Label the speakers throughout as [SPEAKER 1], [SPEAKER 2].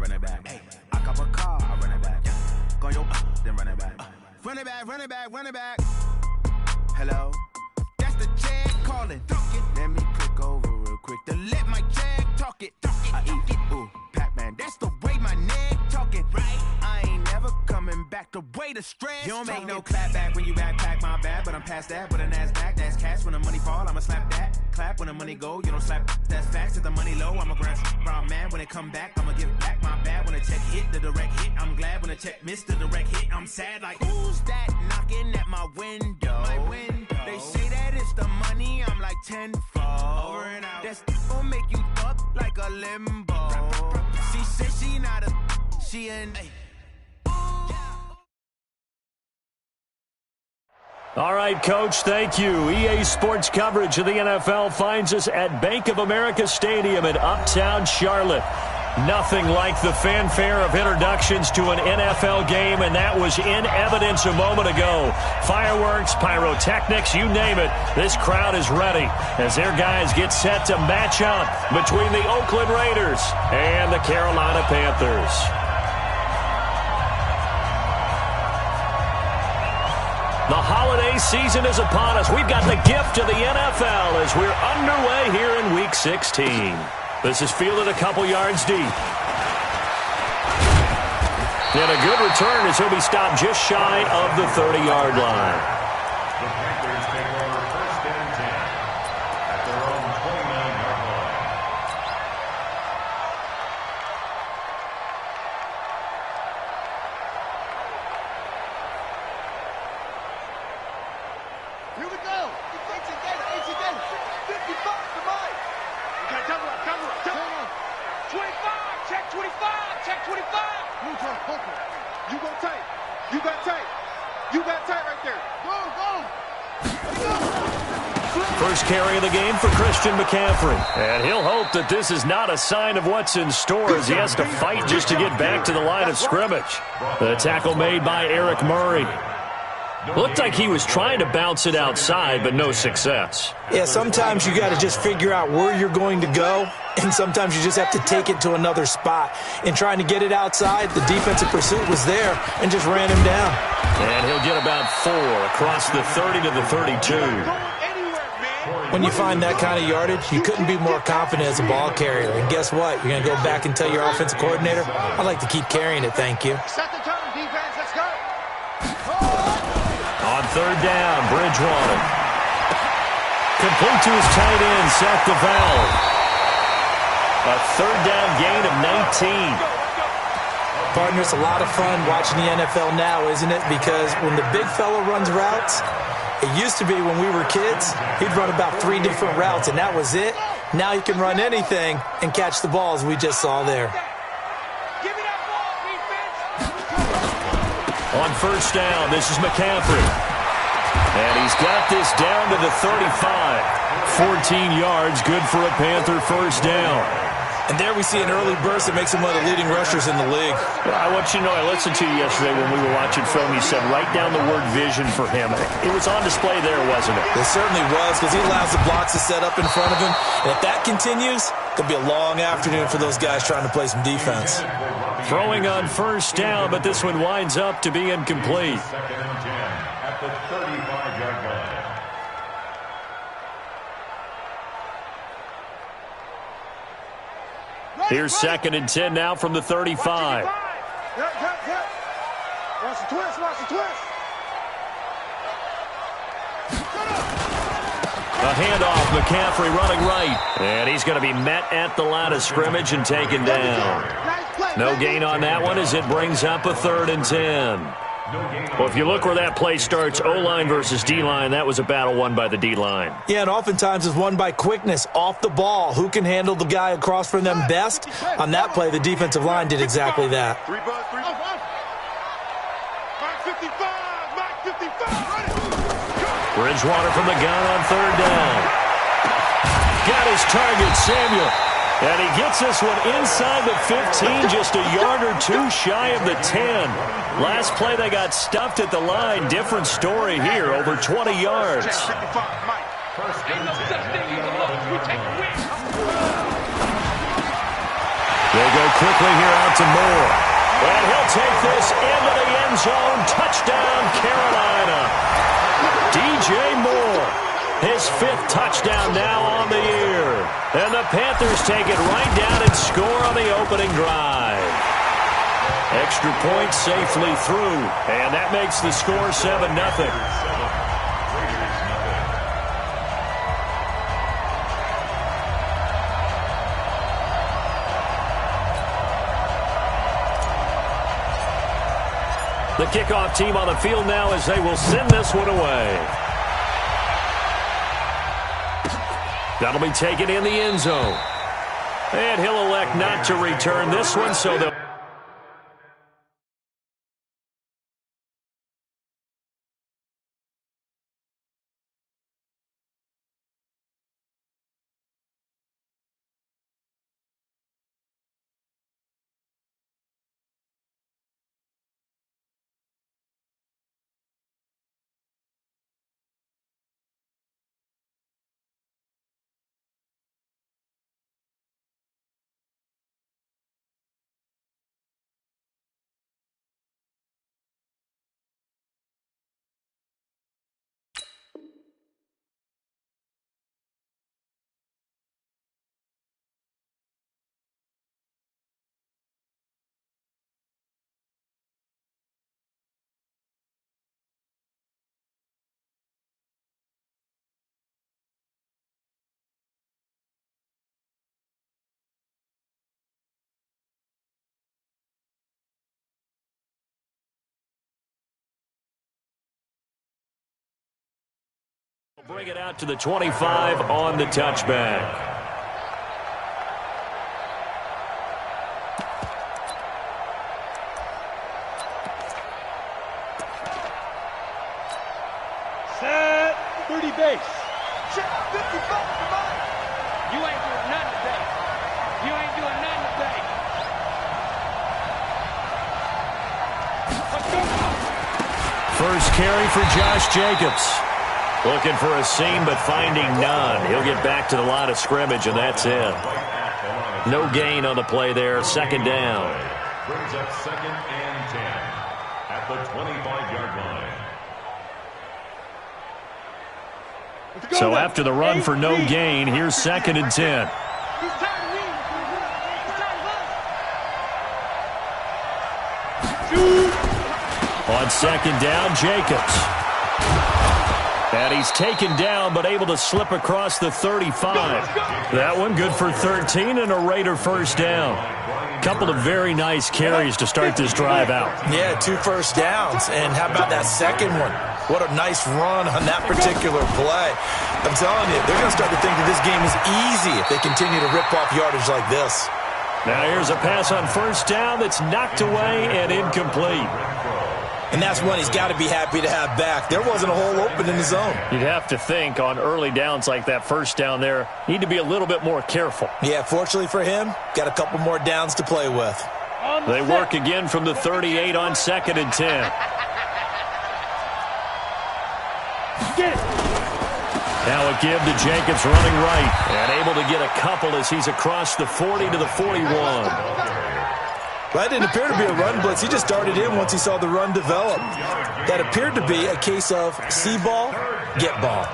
[SPEAKER 1] run it back. Hey, I cop a car, I run it back. Go yo, then run it back. Run it back, run it back, run it back. Hello, that's the jag calling. Let me click over real quick to let my jag talk it. I eat it, ooh, Pac-Man. That's the way my neck talking. Right, I ain't never coming back. The way the stress. You don't make no clap back when you backpack my bad, but I'm past that. With a NASDAQ, that's cash. When the money fall, I'ma slap that. Clap when the money go, you don't slap. That's facts. If the money low, I'ma grab brown man. When it come back, I'ma give back my bad. When the check hit, the direct hit. I'm glad when the check missed the direct hit. I'm sad like who's that knocking at my window? They say that it's the money. I'm like tenfold. Over and out. That's gon' make you up like a limbo. She said she not a. She an.
[SPEAKER 2] All right, Coach, thank you. EA Sports coverage of the NFL finds us at Bank of America Stadium in Uptown Charlotte. Nothing like the fanfare of introductions to an NFL game, and that was in evidence a moment ago. Fireworks, pyrotechnics, you name it. This crowd is ready as their guys get set to match up between the Oakland Raiders and the Carolina Panthers. The holiday season is upon us. We've got the gift of the NFL as we're underway here in Week 16. This is fielded a couple yards deep. And a good return as he'll be stopped just shy of the 30-yard line.
[SPEAKER 3] The Panthers take over first and 10 at their own 29-yard line.
[SPEAKER 4] Here we go. It's again. 55 to mine. Okay, double up. 25, check 25. Move to open. You go tight. You got tight right there. Go.
[SPEAKER 2] First carry of the game for Christian McCaffrey. And he'll hope that this is not a sign of what's in store as he has to fight just to get back to the line of scrimmage. The tackle made by Eric Murray. Looked like he was trying to bounce it outside, but no success.
[SPEAKER 5] Yeah, sometimes you got to just figure out where you're going to go, and sometimes you just have to take it to another spot. In trying to get it outside, the defensive pursuit was there and just ran him down.
[SPEAKER 2] And he'll get about 4 across the 30 to the 32.
[SPEAKER 5] When you find that kind of yardage, you couldn't be more confident as a ball carrier. And guess what? You're going to go back and tell your offensive coordinator, I'd like to keep carrying it, thank you.
[SPEAKER 4] Set the turn, defense. Let's go.
[SPEAKER 2] On third down, Bridgewater. Complete to his tight end, Seth DeValve. A third down gain of 19.
[SPEAKER 5] Partner, it's a lot of fun watching the NFL now, isn't it? Because when the big fella runs routes, it used to be when we were kids, he'd run about 3 different routes, and that was it. Now he can run anything and catch the balls we just saw there.
[SPEAKER 2] On first down, this is McCaffrey. And he's got this down to the 35. 14 yards, good for a Panther first down.
[SPEAKER 5] And there we see an early burst that makes him one of the leading rushers in the league.
[SPEAKER 2] Well, I want you to know, I listened to you yesterday when we were watching film. You said write down the word vision for him. It was on display there, wasn't it?
[SPEAKER 5] It certainly was, because he allows the blocks to set up in front of him. And if that continues, it could be a long afternoon for those guys trying to play some defense.
[SPEAKER 2] Throwing on first down, but this one winds up to be incomplete.
[SPEAKER 3] Second and 10 at the 35-yard line.
[SPEAKER 2] Here's second and 10 now from the 35.
[SPEAKER 4] Watch the twist.
[SPEAKER 2] A handoff, McCaffrey running right. And he's going to be met at the line of scrimmage and taken down. No gain on that one as it brings up a third and 10. Well, if you look where that play starts, O-line versus D-line, that was a battle won by the D-line.
[SPEAKER 5] Yeah, and oftentimes it's won by quickness off the ball. Who can handle the guy across from them best? On that play, the defensive line did exactly that.
[SPEAKER 2] Bridgewater from the gun on third down. Got his target, Samuel. And he gets this one inside the 15, just a yard or two shy of the 10. Last play, they got stuffed at the line. Different story here, over 20 yards. They go quickly here out to Moore. And he'll take this into the end zone. Touchdown, Carolina. DJ Moore, his 5th touchdown now on the year. And the Panthers take it right down and score on the opening drive. Extra point safely through. And that makes the score 7-0. The kickoff team on the field now as they will send this one away. That'll be taken in the end zone. And he'll elect not to return this one, so they'll... Bring it out to the 25 on the touchback.
[SPEAKER 4] Set 30 base. Check 55 to mine.
[SPEAKER 6] You ain't doing nothing today. You ain't doing nothing today. Let's go.
[SPEAKER 2] First carry for Josh Jacobs. Looking for a seam, but finding none. He'll get back to the line of scrimmage, and that's it. No gain on the play there. Second down.
[SPEAKER 3] Brings up 2nd and 10 at the 25-yard line.
[SPEAKER 2] So after the run for no gain, here's 2nd and 10.
[SPEAKER 6] He's tired of me. He's tired of us.
[SPEAKER 2] On 2nd down, Jacobs. And he's taken down, but able to slip across the 35. That one good for 13 and a Raider first down. Couple of very nice carries to start this drive out.
[SPEAKER 5] Yeah, 2 first downs. And how about that second one? What a nice run on that particular play. I'm telling you, they're going to start to think that this game is easy if they continue to rip off yardage like this.
[SPEAKER 2] Now here's a pass on first down that's knocked away and incomplete.
[SPEAKER 5] And that's one he's got to be happy to have back. There wasn't a hole open in the zone.
[SPEAKER 2] You'd have to think on early downs like that first down there, need to be a little bit more careful.
[SPEAKER 5] Yeah, fortunately for him, got a couple more downs to play with.
[SPEAKER 2] They work again from the 38 on 2nd and 10. Now a give to Jacobs running right and able to get a couple as he's across the 40 to the 41.
[SPEAKER 5] That didn't appear to be a run blitz. He just darted in once he saw the run develop. That appeared to be a case of see ball, get ball.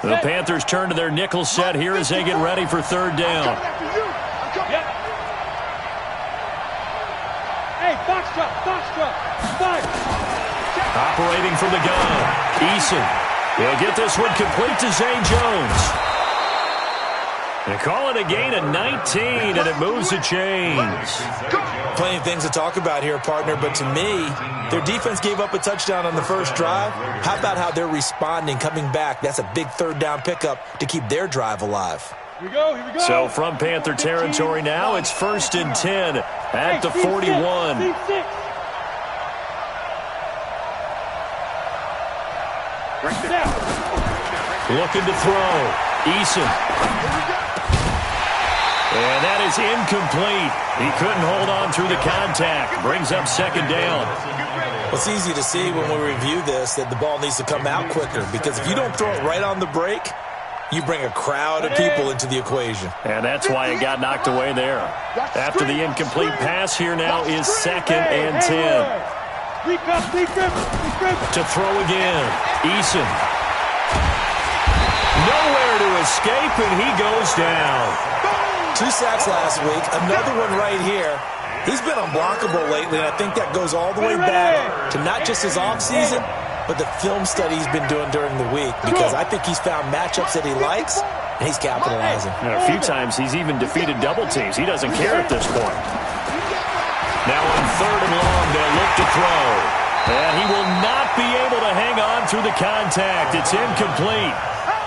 [SPEAKER 2] The Panthers turn to their nickel set here as they get ready for 3rd down.
[SPEAKER 4] Hey, box drop, fire.
[SPEAKER 2] Operating from the gun, Eason. He'll get this one complete to Zay Jones. They call it a gain of 19, and it moves the chains.
[SPEAKER 5] Plenty of things to talk about here, partner, but to me, their defense gave up a touchdown on the first drive. How about how they're responding, coming back? That's a big 3rd down pickup to keep their drive alive.
[SPEAKER 4] Here we go.
[SPEAKER 2] So from Panther territory now, it's 1st and 10 at the 41. Looking to throw. Eason. And that is incomplete. He couldn't hold on through the contact. Brings up 2nd down.
[SPEAKER 5] Well, it's easy to see when we review this that the ball needs to come out quicker, because if you don't throw it right on the break, you bring a crowd of people into the equation.
[SPEAKER 2] And that's why it got knocked away there. After the incomplete pass, here now is 2nd and 10. To throw again. Eason. Nowhere to escape, and he goes down.
[SPEAKER 5] 2 sacks last week. Another one right here. He's been unblockable lately, and I think that goes all the way back to not just his offseason, but the film study he's been doing during the week, because I think he's found matchups that he likes, and he's capitalizing.
[SPEAKER 2] And a few times he's even defeated double teams. He doesn't care at this point. Now on 3rd and long, they'll look to throw. And he will not be able to hang on through the contact. It's incomplete.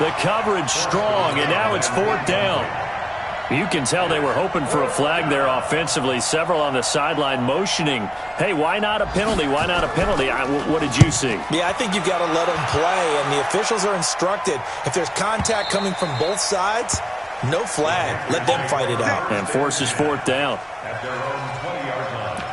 [SPEAKER 2] The coverage strong, and now it's 4th down. You can tell they were hoping for a flag there offensively. Several on the sideline motioning, hey, why not a penalty? Why not a penalty? What did you see?
[SPEAKER 5] Yeah, I think you've got to let them play, and the officials are instructed, if there's contact coming from both sides, no flag. Let them fight it out.
[SPEAKER 2] And forces 4th down.
[SPEAKER 3] At their own 20-yard line.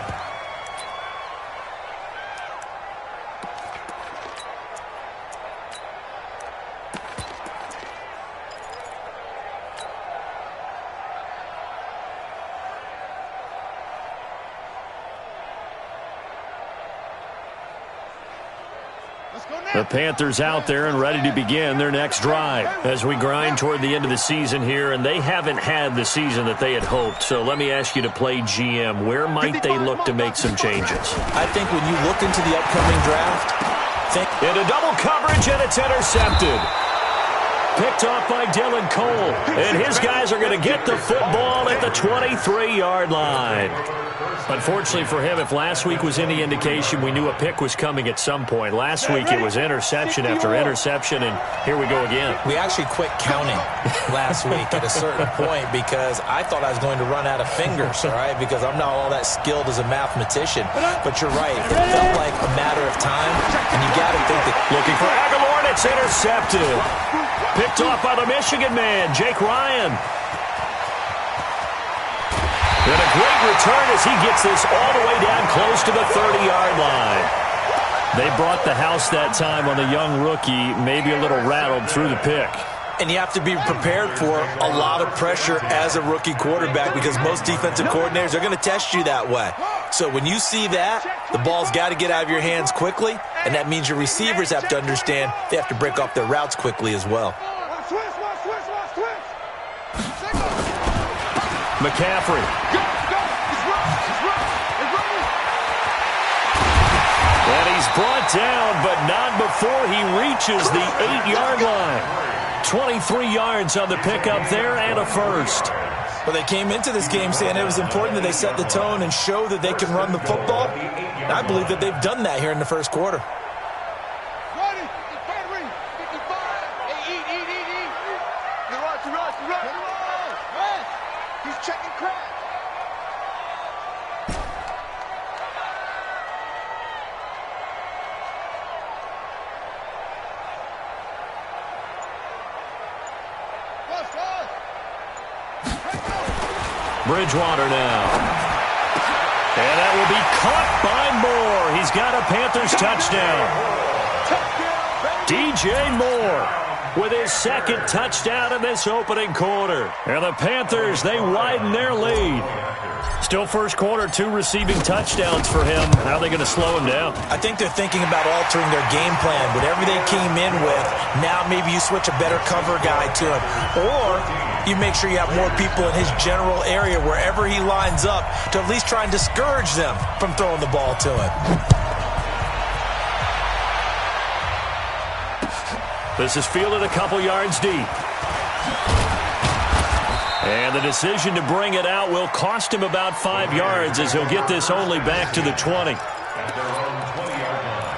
[SPEAKER 2] The Panthers out there and ready to begin their next drive as we grind toward the end of the season here, and they haven't had the season that they had hoped. So let me ask you to play GM. Where might they look to make some changes?
[SPEAKER 5] I think when you look into the upcoming draft,
[SPEAKER 2] into double coverage, and it's intercepted. Picked off by Dylan Cole, and his guys are going to get the football at the 23-yard line. Unfortunately for him, if last week was any indication, we knew a pick was coming at some point. Last week it was interception after interception, and here we go again.
[SPEAKER 5] We actually quit counting last week at a certain point because I thought I was going to run out of fingers, all right, because I'm not all that skilled as a mathematician. But you're right. It felt like a matter of time, and you got to think that.
[SPEAKER 2] Looking for Aguilar, and it's intercepted. Picked off by the Michigan man, Jake Ryan. And a great return as he gets this all the way down close to the 30-yard line. They brought the house that time on the young rookie, maybe a little rattled through the pick.
[SPEAKER 5] And you have to be prepared for a lot of pressure as a rookie quarterback because most defensive coordinators are going to test you that way. So when you see that, the ball's got to get out of your hands quickly, and that means your receivers have to understand they have to break off their routes quickly as well.
[SPEAKER 2] McCaffrey. And he's brought down, but not before he reaches the 8-yard line. 23 yards on the pickup there and a first.
[SPEAKER 5] Well, they came into this game saying it was important that they set the tone and show that they can run the football. And I believe that they've done that here in the first quarter.
[SPEAKER 2] Bridgewater now. And that will be caught by Moore. He's got a Panthers touchdown. DJ Moore with his 2nd touchdown in this opening quarter. And the Panthers, they widen their lead. Still first quarter, 2 receiving touchdowns for him. How are they going to slow him down?
[SPEAKER 5] I think they're thinking about altering their game plan. Whatever they came in with, now maybe you switch a better cover guy to him. Or you make sure you have more people in his general area wherever he lines up to at least try and discourage them from throwing the ball to him.
[SPEAKER 2] This is fielded a couple yards deep. And the decision to bring it out will cost him about 5 yards as he'll get this only back to the 20.
[SPEAKER 3] At their own 20-yard line.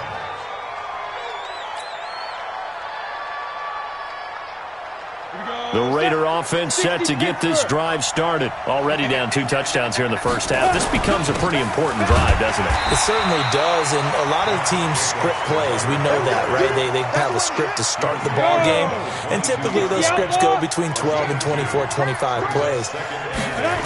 [SPEAKER 2] The Raider offense set to get this drive started. Already down 2 touchdowns here in the first half. This becomes a pretty important drive, doesn't it?
[SPEAKER 5] It certainly does, and a lot of the teams script plays. We know that, right? They have a script to start the ball game, and typically those scripts go between 12 and 24, 25 plays.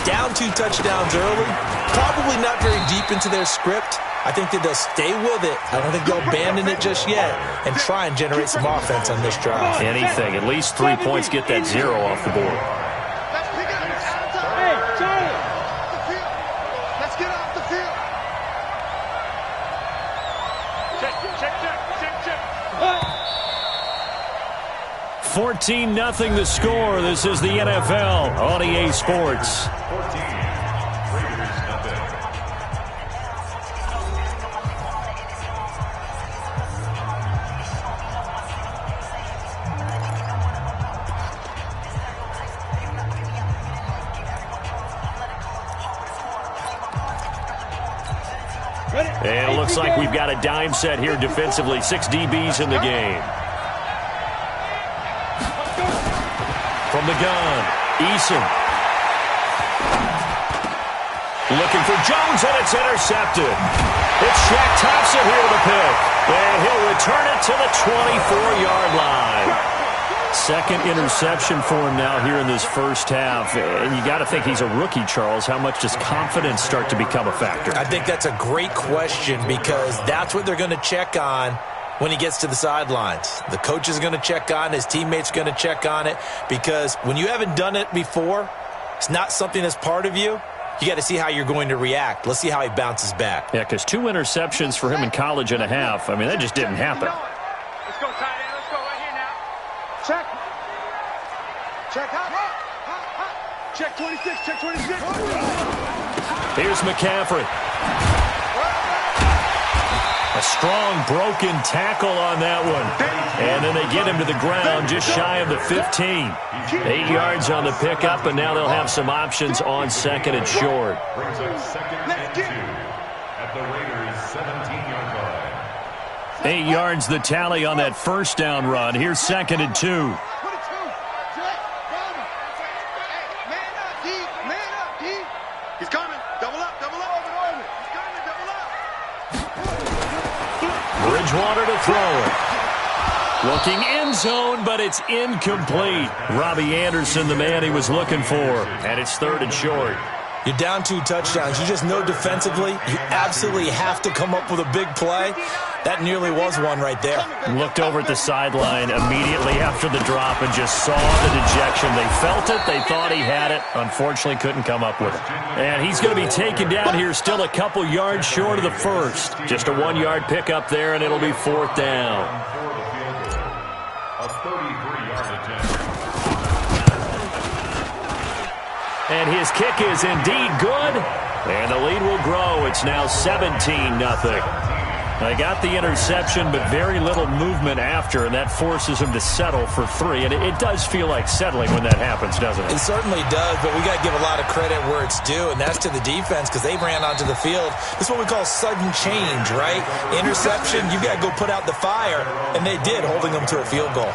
[SPEAKER 5] Down 2 touchdowns early, probably not very deep into their script, I think that they'll stay with it. I don't think they'll abandon it just yet and try and generate some offense on this drive.
[SPEAKER 2] Anything. At least 3 points, get that 0 off the board.
[SPEAKER 4] Hey, Charlie. Let's get off the field. Check.
[SPEAKER 2] 14-0 the score. This is the NFL on EA Sports.
[SPEAKER 3] 14. Raiders nothing.
[SPEAKER 2] And it looks like we've got a dime set here defensively. 6 DBs in the game. From the gun, Eason. Looking for Jones, and it's intercepted. It's Shaq Thompson here with a pick. And he'll return it to the 24-yard line. Second interception for him now here in this first half. And you got to think he's a rookie, Charles. How much does confidence start to become a factor?
[SPEAKER 5] I think that's a great question because that's what they're going to check on when he gets to the sidelines. The coach is going to check on it. His teammates are going to check on it because when you haven't done it before, it's not something that's part of you. You got to see how you're going to react. Let's see how he bounces back.
[SPEAKER 2] Yeah, because 2 interceptions for him in college and a half. I mean, that just didn't happen.
[SPEAKER 6] Let's go, tight end. Let's go right here now.
[SPEAKER 4] Check. Hot. Check 26. Check 26.
[SPEAKER 2] Here's McCaffrey. A strong broken tackle on that one. And then they get him to the ground just shy of the 15. 8 yards on the pickup, and now they'll have some options on second and short.
[SPEAKER 3] Brings up 2nd and 2 at the Raiders' 17-yard line.
[SPEAKER 2] 8 yards the tally on that first down run. Here's 2nd and 2.
[SPEAKER 4] Man up, D. He's coming. Double up. He's coming, double up.
[SPEAKER 2] Bridgewater to throw it. Looking end zone, but it's incomplete. Robbie Anderson, the man he was looking for. And it's 3rd and short.
[SPEAKER 5] You're down 2 touchdowns. You just know defensively you absolutely have to come up with a big play. That nearly was one right there.
[SPEAKER 2] Looked over at the sideline immediately after the drop and just saw the dejection. They felt it. They thought he had it. Unfortunately, couldn't come up with it. And he's going to be taken down here still a couple yards short of the first. Just a 1-yard pickup there, and it'll be 4th down.
[SPEAKER 3] A 33-yard attempt.
[SPEAKER 2] And his kick is indeed good. And the lead will grow. It's now 17-0. They got the interception, but very little movement after, and that forces him to settle for 3. And it does feel like settling when that happens, doesn't it?
[SPEAKER 5] It certainly does, but we got to give a lot of credit where it's due, and that's to the defense because they ran onto the field. This is what we call sudden change, right? Interception, you got to go put out the fire, and they did, holding them to a field goal.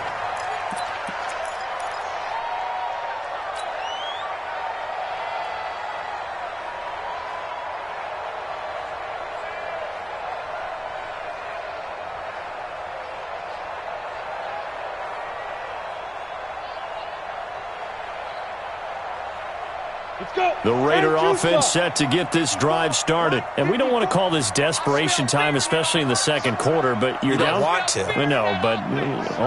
[SPEAKER 2] The Raider offense set to get this drive started. And we don't want to call this desperation time, especially in the second quarter, but you're down.
[SPEAKER 5] You don't want to.
[SPEAKER 2] No, but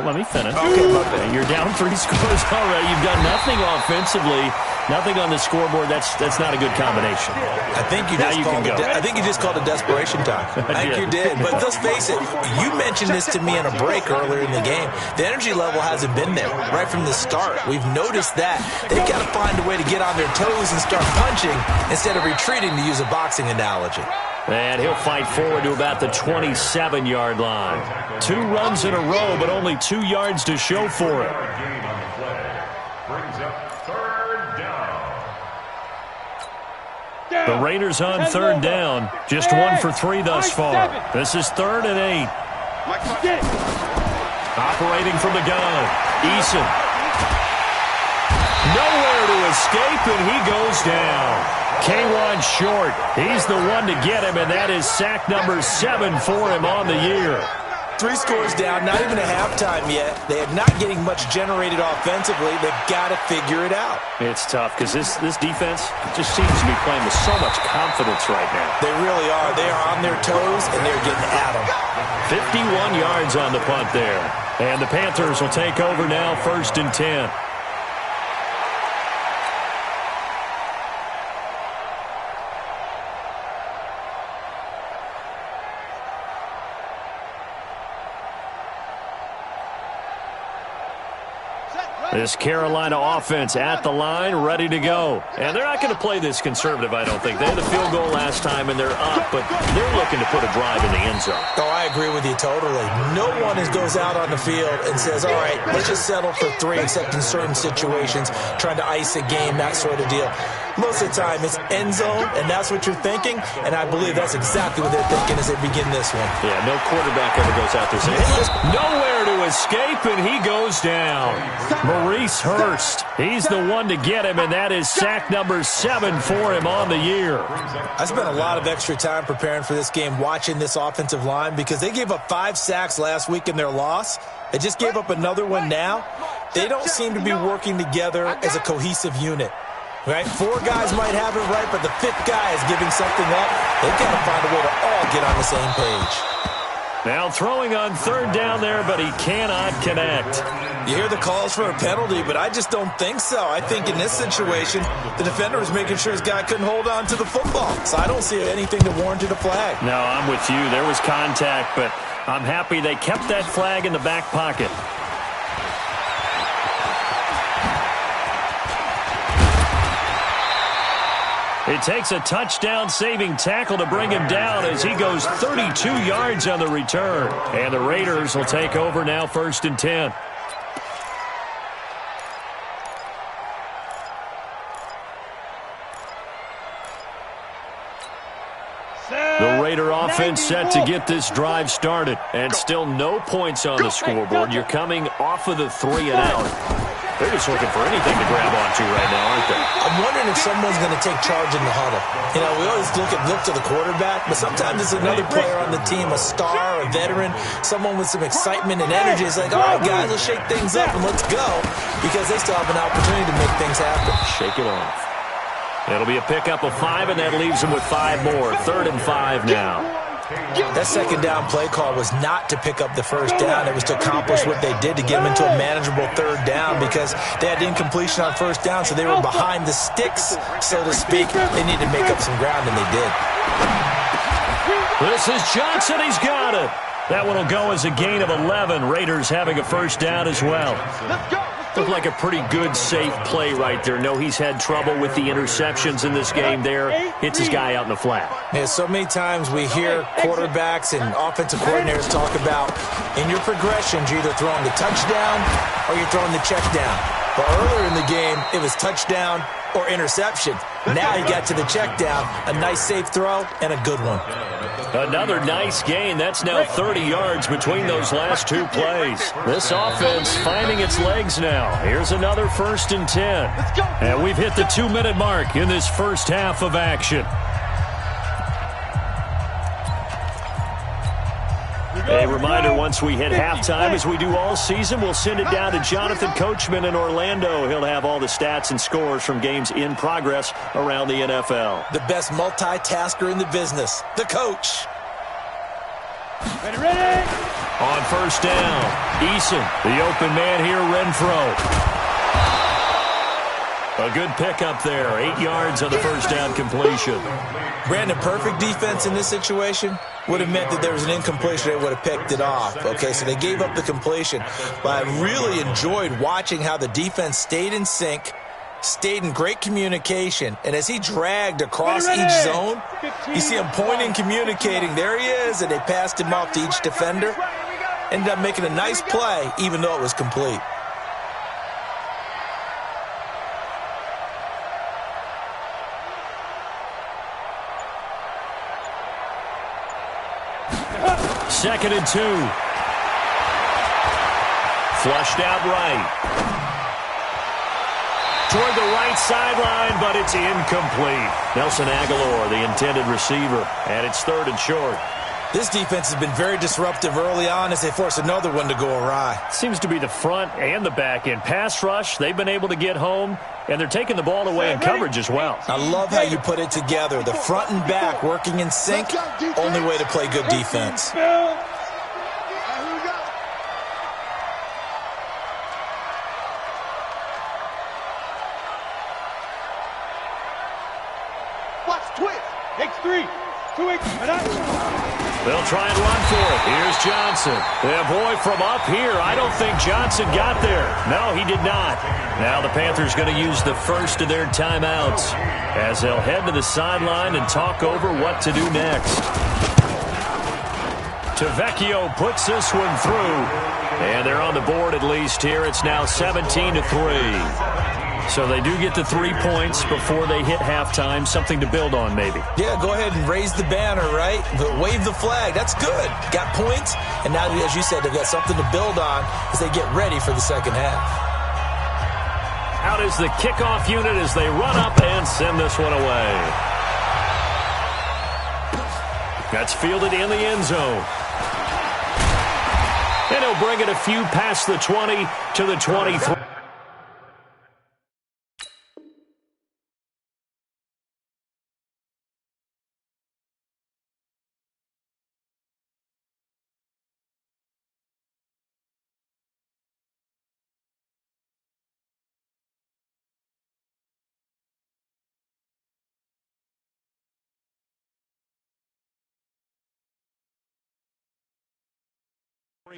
[SPEAKER 2] let me finish.
[SPEAKER 5] Okay, my bad.
[SPEAKER 2] You're down 3 scores already. You've got nothing offensively, nothing on the scoreboard. That's not a good combination.
[SPEAKER 5] I think you just called it desperation time. I think you did. But let's face it, you mentioned this to me in a break earlier in the game. The energy level hasn't been there right from the start. We've noticed that. They've got to find a way to get on their toes and start punching instead of retreating, to use a boxing analogy.
[SPEAKER 2] And he'll fight forward to about the 27-yard line. 2 runs in a row, but only 2 yards to show for it.
[SPEAKER 3] Gain on the play. Brings up 3rd down.
[SPEAKER 2] The Raiders on 3rd down. Just 1 for 3 thus far. This is 3rd and 8. Operating from the gun. Eason. Nowhere to escape, and he goes down. K1 short. He's the one to get him, and that is sack number 7 for him on the year.
[SPEAKER 5] 3 scores down, not even a halftime yet. They are not getting much generated offensively. They've got to figure it out.
[SPEAKER 2] It's tough because this defense just seems to be playing with so much confidence right now.
[SPEAKER 5] They really are. They are on their toes, and they're getting at them.
[SPEAKER 2] 51 yards on the punt there. And the Panthers will take over now, 1st and 10. This Carolina offense at the line, ready to go. And they're not going to play this conservative, I don't think. They had the field goal last time, and they're up, but they're looking to put a drive in the end zone.
[SPEAKER 5] Oh, I agree with you totally. No one goes out on the field and says, all right, let's just settle for 3, except in certain situations, trying to ice a game, that sort of deal. Most of the time, it's end zone, and that's what you're thinking, and I believe that's exactly what they're thinking as they begin this one.
[SPEAKER 2] Yeah, no quarterback ever goes out there saying, nowhere to escape, and he goes down. Maurice Hurst, he's the one to get him, and that is sack number 7 for him on the year.
[SPEAKER 5] I spent a lot of extra time preparing for this game, watching this offensive line, because they gave up 5 sacks last week in their loss. They just gave up another one now. They don't seem to be working together as a cohesive unit. Right? 4 guys might have it right, but the 5th guy is giving something up. They've got to find a way to all get on the same page.
[SPEAKER 2] Now throwing on 3rd down there, but he cannot connect.
[SPEAKER 5] You hear the calls for a penalty, but I just don't think so. I think in this situation, the defender was making sure his guy couldn't hold on to the football. So I don't see anything that warranted a flag.
[SPEAKER 2] No, I'm with you. There was contact, but I'm happy they kept that flag in the back pocket. It takes a touchdown-saving tackle to bring him down as he goes 32 yards on the return. And the Raiders will take over now, 1st and 10. The Raider offense set to get this drive started. And still no points on the scoreboard. You're coming off of the 3 and out. They're just looking for anything to grab onto right now, aren't they?
[SPEAKER 5] I'm wondering if someone's going to take charge in the huddle. You know, we always look to the quarterback, but sometimes it's another player on the team, a star, a veteran, someone with some excitement and energy. It's like, all right, guys, let's shake things up and let's go, because they still have an opportunity to make things happen.
[SPEAKER 2] Shake it off. It'll be a pickup of 5, and that leaves them with 5 more. 3rd and 5 now.
[SPEAKER 5] That 2nd down play call was not to pick up the 1st down. It was to accomplish what they did, to get them into a manageable 3rd down, because they had incompletion on 1st down, so they were behind the sticks, so to speak. They needed to make up some ground, and they did.
[SPEAKER 2] This is Johnson. He's got it. That one will go as a gain of 11. Raiders having a 1st down as well.
[SPEAKER 4] Let's go.
[SPEAKER 2] Looked like a pretty good, safe play right there. No, he's had trouble with the interceptions in this game there. Hits his guy out in the flat.
[SPEAKER 5] Yeah, so many times we hear quarterbacks and offensive coordinators talk about, in your progressions, you're either throwing the touchdown or you're throwing the check down. But earlier in the game, it was touchdown or interception. Now he got to the check down, a nice safe throw, and a good one.
[SPEAKER 2] Another nice gain. That's now 30 yards between those last 2 plays. This offense finding its legs now. Here's another 1st and 10. And we've hit the 2-minute mark in this first half of action. A reminder, once we hit halftime, as we do all season, we'll send it down to Jonathan Coachman in Orlando. He'll have all the stats and scores from games in progress around the NFL.
[SPEAKER 5] The best multitasker in the business, the coach.
[SPEAKER 4] Ready.
[SPEAKER 2] On 1st down, Eason, the open man here, Renfro. A good pickup there, 8 yards on the 1st down completion.
[SPEAKER 5] Brandon, perfect defense in this situation would have meant that there was an incompletion. They would have picked it off. Okay, so they gave up the completion. But I really enjoyed watching how the defense stayed in sync, stayed in great communication. And as he dragged across each zone, you see him pointing, communicating. There he is, and they passed him off to each defender. Ended up making a nice play, even though it was complete.
[SPEAKER 2] Second and 2. Flushed out right. Toward the right sideline, but it's incomplete. Nelson Aguilar, the intended receiver, and it's 3rd and short.
[SPEAKER 5] This defense has been very disruptive early on as they force another one to go awry.
[SPEAKER 2] Seems to be the front and the back end. Pass rush, they've been able to get home, and they're taking the ball away in coverage as well.
[SPEAKER 5] I love how you put it together. The front and back working in sync, only way to play good defense.
[SPEAKER 4] Watch twist. Takes 3. 2 weeks.
[SPEAKER 2] They'll try and run for it. Here's Johnson. Yeah, boy, from up here, I don't think Johnson got there. No, he did not. Now the Panthers going to use the first of their timeouts as they'll head to the sideline and talk over what to do next. Tavecchio puts this one through, and they're on the board at least here. It's now 17-3. So they do get the 3 points before they hit halftime. Something to build on, maybe.
[SPEAKER 5] Yeah, go ahead and raise the banner, right? But wave the flag. That's good. Got points. And now, as you said, they've got something to build on as they get ready for the second half.
[SPEAKER 2] Out is the kickoff unit as they run up and send this one away. That's fielded in the end zone. And he'll bring it a few past the 20 to the 23.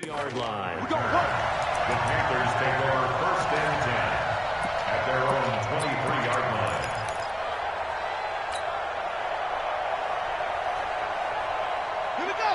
[SPEAKER 2] Yard line.
[SPEAKER 3] The Panthers take over 1st and 10 at their own 23-yard line.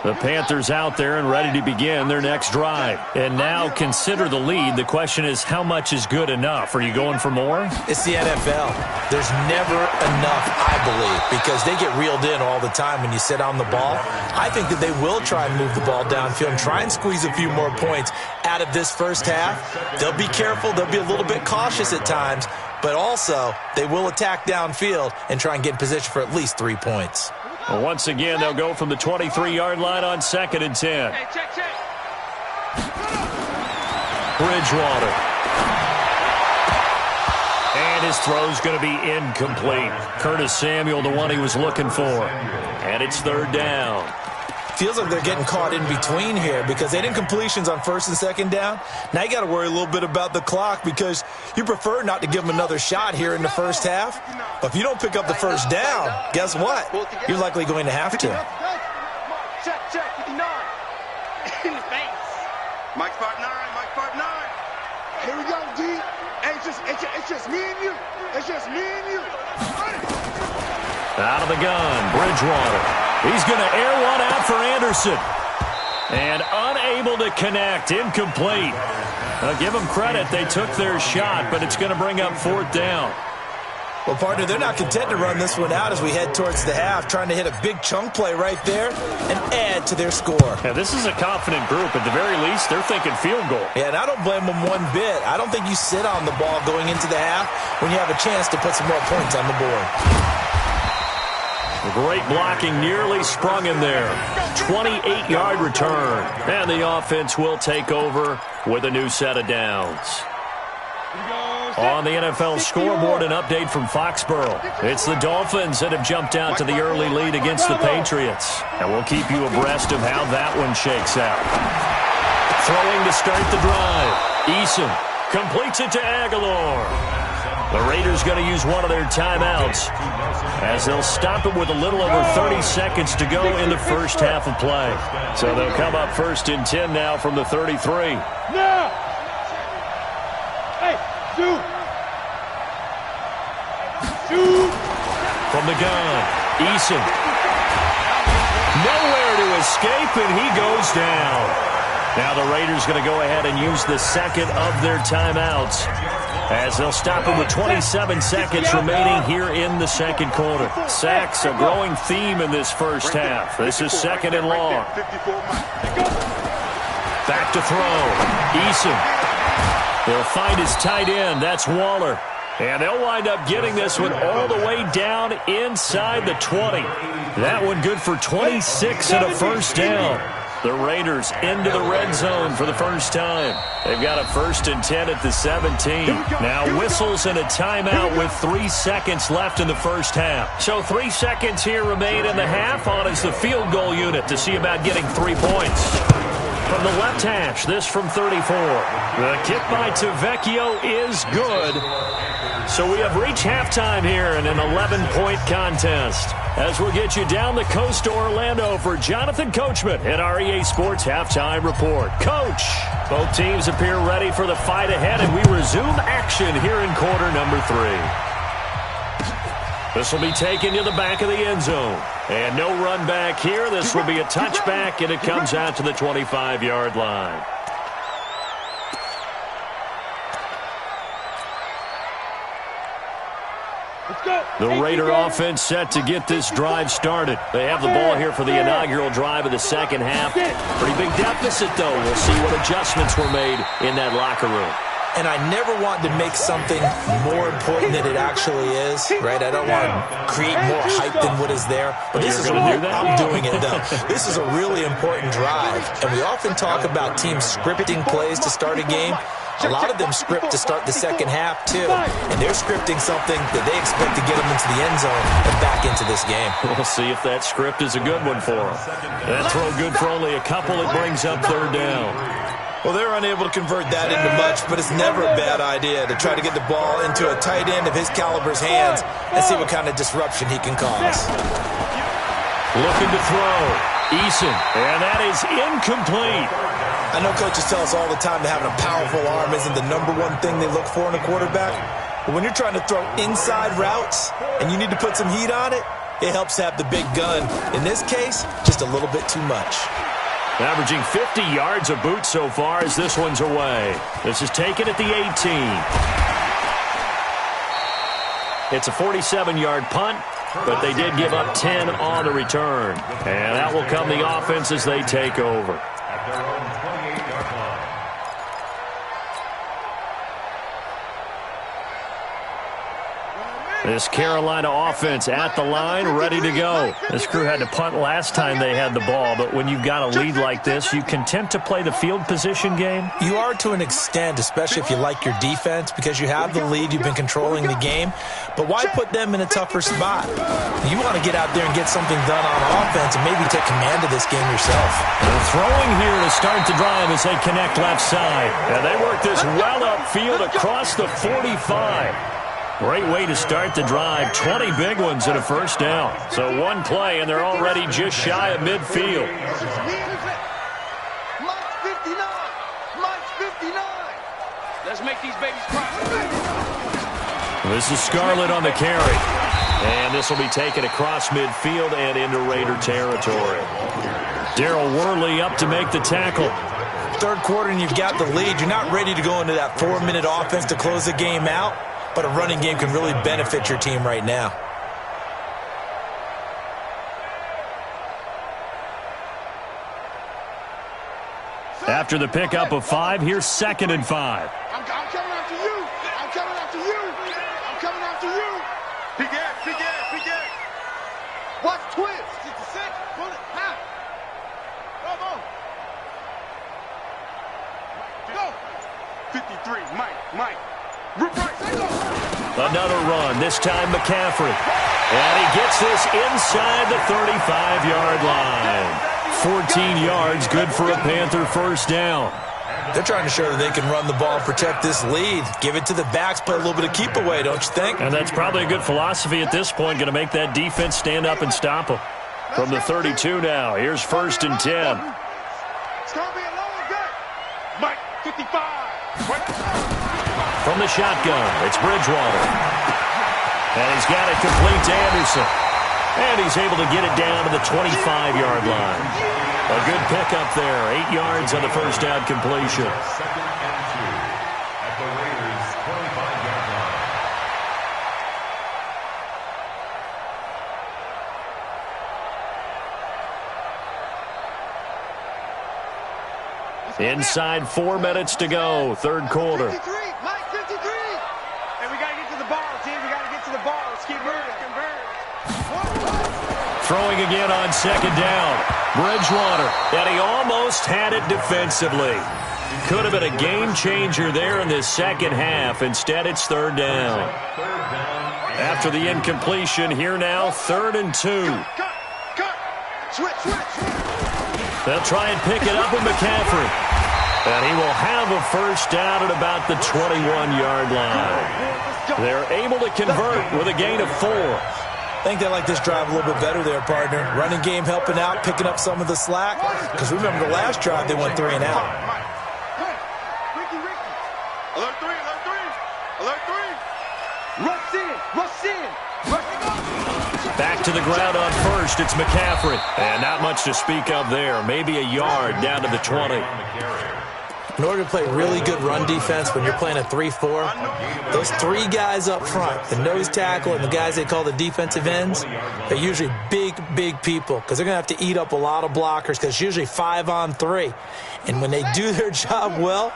[SPEAKER 2] The Panthers out there and ready to begin their next drive. And now consider the lead. The question is, how much is good enough? Are you going for more?
[SPEAKER 5] It's the NFL. There's never enough, I believe, because they get reeled in all the time when you sit on the ball. I think that they will try and move the ball downfield and try and squeeze a few more points out of this first half. They'll be careful. They'll be a little bit cautious at times, but also they will attack downfield and try and get in position for at least 3 points.
[SPEAKER 2] Well, once again, they'll go from the 23-yard line on 2nd and 10.
[SPEAKER 6] Hey, check.
[SPEAKER 2] Bridgewater. And his throw's going to be incomplete. Curtis Samuel, the one he was looking for. And it's 3rd down.
[SPEAKER 5] Feels like they're getting caught in between here because they didn't completions on 1st and 2nd down. Now you got to worry a little bit about the clock because you prefer not to give them another shot here in the first half. But if you don't pick up the 1st down, guess what? You're likely going to have to.
[SPEAKER 6] Check, 59. In the face.
[SPEAKER 4] Mike 5'9", Mike 5'9". Here we go, D. Hey, it's just me and you. It's just me and you.
[SPEAKER 2] Out of the gun, Bridgewater. He's going to air one out for Anderson. And unable to connect, incomplete. Give them credit, they took their shot, but it's going to bring up 4th down.
[SPEAKER 5] Well, partner, they're not content to run this one out as we head towards the half, trying to hit a big chunk play right there and add to their score.
[SPEAKER 2] Yeah, this is a confident group. At the very least, they're thinking field goal.
[SPEAKER 5] Yeah, and I don't blame them one bit. I don't think you sit on the ball going into the half when you have a chance to put some more points on the board.
[SPEAKER 2] Great blocking, nearly sprung in there. 28-yard return. And the offense will take over with a new set of downs. On the NFL scoreboard, an update from Foxborough. It's the Dolphins that have jumped out to the early lead against the Patriots. And we'll keep you abreast of how that one shakes out. Throwing to start the drive. Eason completes it to Aguilar. The Raiders going to use one of their timeouts as they'll stop it with a little over 30 seconds to go in the first half of play. So they'll come up 1st and 10 now from the 33.
[SPEAKER 4] Now! Hey, shoot!
[SPEAKER 2] From the gun, Eason. Nowhere to escape, and he goes down. Now the Raiders going to go ahead and use the second of their timeouts as they'll stop it with 27 seconds remaining here in the second quarter. Sacks, a growing theme in this first half. This is 2nd and long. Back to throw. Eason. He'll find his tight end. That's Waller. And they'll wind up getting this one all the way down inside the 20. That one good for 26 and a first down. The Raiders into the red zone for the first time. They've got a 1st and 10 at the 17. Now whistles and a timeout with 3 seconds left in the first half. So 3 seconds here remain in the half. On is the field goal unit to see about getting 3 points. From the left hash, this from 34. The kick by Tavecchio is good. So we have reached halftime here in an 11-point contest. As we'll get you down the coast to Orlando for Jonathan Coachman at our EA Sports Halftime Report. Coach, both teams appear ready for the fight ahead, and we resume action here in quarter number 3. This will be taken to the back of the end zone. And no run back here. This will be a touchback, and it comes out to the 25-yard line. The Raider offense set to get this drive started. They have the ball here for the inaugural drive of the second half. Pretty big deficit, though. We'll see what adjustments were made in that locker room.
[SPEAKER 5] And I never want to make something more important than it actually is, right? I don't want to create more hype than what is there. But this is I'm doing it, though. This is a really important drive. And we often talk about teams scripting plays to start a game. A lot of them script to start the second half, too. And they're scripting something that they expect to get them into the end zone and back into this game.
[SPEAKER 2] We'll see if that script is a good one for them. That throw good for only a couple. It brings up 3rd down.
[SPEAKER 5] Well, they're unable to convert that into much, but it's never a bad idea to try to get the ball into a tight end of his caliber's hands and see what kind of disruption he can cause.
[SPEAKER 2] Looking to throw. Eason, and that is incomplete.
[SPEAKER 5] I know coaches tell us all the time that having a powerful arm isn't the #1 thing they look for in a quarterback. But when you're trying to throw inside routes and you need to put some heat on it, it helps have the big gun. In this case, just a little bit too much.
[SPEAKER 2] Averaging 50 yards a boot so far as this one's away. This is taken at the 18. It's a 47-yard punt, but they did give up 10 on the return. And that will come the offense as they take over.
[SPEAKER 3] At their own 28-yard line.
[SPEAKER 2] This Carolina offense at the line, ready to go. This crew had to punt last time they had the ball, but when you've got a lead like this, you content to play the field position game?
[SPEAKER 5] You are to an extent, especially if you like your defense, because you have the lead, you've been controlling the game. But why put them in a tougher spot? You want to get out there and get something done on offense and maybe take command of this game yourself.
[SPEAKER 2] They're throwing here to start the drive as they connect left side. And they work this well upfield across the 45. Great way to start the drive. 20 big ones and a first down. So one play, and they're already just shy of midfield.
[SPEAKER 4] Mike's 59. Mike's 59. Let's make these babies cry.
[SPEAKER 2] This is Scarlett on the carry. And this will be taken across midfield and into Raider territory. Darryl Worley up to make the tackle.
[SPEAKER 5] Third quarter and you've got the lead. You're not ready to go into that 4-minute offense to close the game out. But a running game can really benefit your team right now.
[SPEAKER 2] After the pickup of 5, here's 2nd and 5.
[SPEAKER 4] I'm coming after you. I'm coming after you. I'm coming after you. Big air, big air, big air. Watch twist. 66. Pull it. Half. Go. 53. Mike.
[SPEAKER 2] Another run, this time McCaffrey. And he gets this inside the 35-yard line. 14 yards, good for a Panther first down.
[SPEAKER 5] They're trying to show that they can run the ball and protect this lead. Give it to the backs, play a little bit of keep away, don't you think?
[SPEAKER 2] And that's probably a good philosophy at this point, going to make that defense stand up and stop them. From the 32 now, here's 1st and 10.
[SPEAKER 4] It's going to be a long day. Mike, 55.
[SPEAKER 2] From the shotgun, it's Bridgewater. And he's got it complete to Anderson. And he's able to get it down to the 25-yard line. A good pickup there. 8 yards on the first down completion.
[SPEAKER 3] 2nd and 2 at the Raiders' 25-yard line.
[SPEAKER 2] Inside 4 minutes to go, third quarter.
[SPEAKER 4] 53. Mike, 53. And we got to get to the ball.
[SPEAKER 2] Throwing again on second down. Bridgewater, and he almost had it defensively. Could have been a game changer there in this second half. Instead, it's third down. After the incompletion, here now, 3rd and 2. They'll try and pick it up with McCaffrey. And he will have a first down at about the 21-yard line. They're able to convert with a gain of 4.
[SPEAKER 5] I think they like this drive a little bit better there, partner. Running game helping out, picking up some of the slack. Because remember the last drive, they went 3 and out.
[SPEAKER 4] Alert 3, alert 3, alert 3. Rush in, rush in, rush in.
[SPEAKER 2] Back to the ground on first, it's McCaffrey. And not much to speak of there. Maybe a yard down to the 20.
[SPEAKER 5] In order to play really good run defense when you're playing a 3-4, those 3 guys up front, the nose tackle and the guys they call the defensive ends, they're usually big, big people because they're going to have to eat up a lot of blockers because it's usually 5 on 3. And when they do their job well,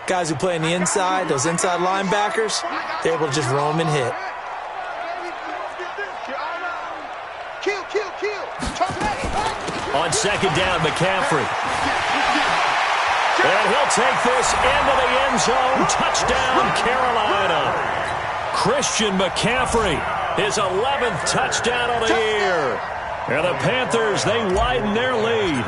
[SPEAKER 5] guys who play on the inside, those inside linebackers, they're able to just roam and hit.
[SPEAKER 2] On second down, McCaffrey. And he'll take this into the end zone. Touchdown, Carolina. Christian McCaffrey, his 11th touchdown of the year. And the Panthers, they widen their lead.